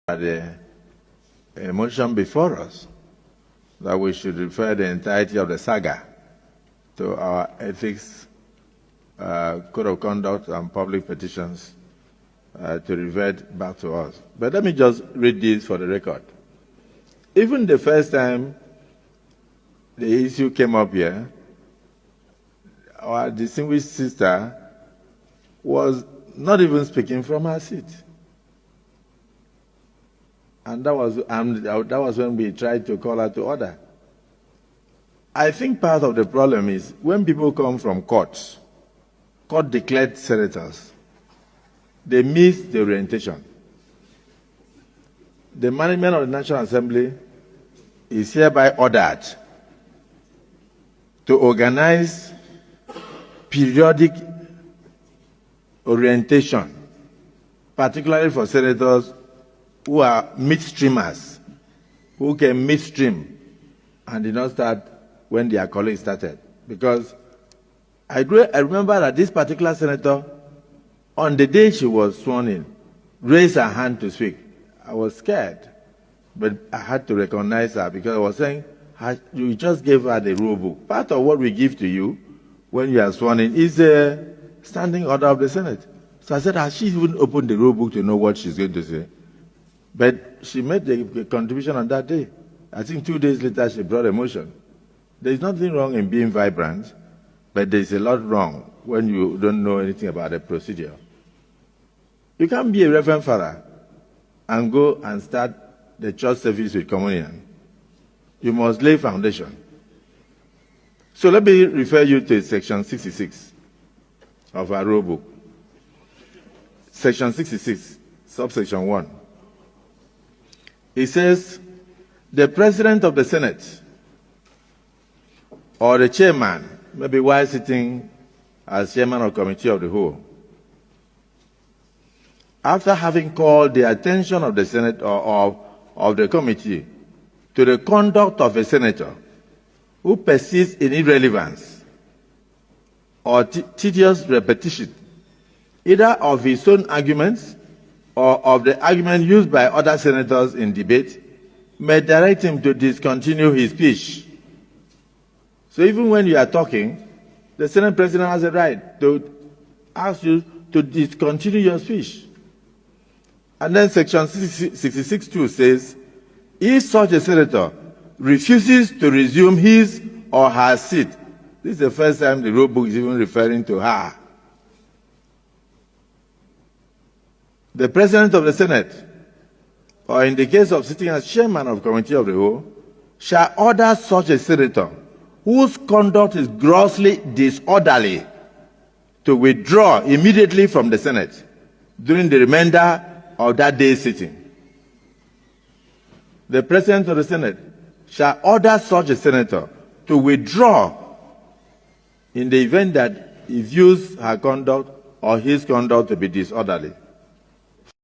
The motion before us that we should refer the entirety of the saga to our ethics, code of conduct, and public petitions to revert back to us. But let me just read this for the record. Even the first time the issue came up here, our distinguished sister was not even speaking from her seat. And that was when we tried to call her to order. I think part of the problem is when people come from courts, court-declared senators, they miss the orientation. The management of the National Assembly is hereby ordered to organize periodic orientation, particularly for senators who are midstreamers, who came midstream and did not start when their colleagues started. Because I remember that this particular senator, on the day she was sworn in, raised her hand to speak. I was scared, but I had to recognize her because I was saying, you just gave her the rule book. Part of what we give to you when you are sworn in is a standing order of the Senate. So I said, has she even opened the rule book to know what she's going to say? But she made the contribution on that day. I think 2 days later, she brought a motion. There's nothing wrong in being vibrant, but there's a lot wrong when you don't know anything about the procedure. You can't be a reverend father and go and start the church service with communion. You must lay foundation. So let me refer you to section 66 of our rule book. Section 66, subsection 1. It says, the President of the Senate or the chairman, maybe while sitting as chairman of committee of the whole, after having called the attention of the Senate or of the committee to the conduct of a senator who persists in irrelevance or tedious repetition, either of his own arguments or of the argument used by other senators in debate, may direct him to discontinue his speech. So even when you are talking, the Senate President has a right to ask you to discontinue your speech. And then section 66(2) says, if such a senator refuses to resume his or her seat, this is the first time the rule book is even referring to her, the President of the Senate, or in the case of sitting as chairman of committee of the whole, shall order such a senator whose conduct is grossly disorderly to withdraw immediately from the Senate during the remainder of that day's sitting. The President of the Senate shall order such a senator to withdraw in the event that he views her conduct or his conduct to be disorderly.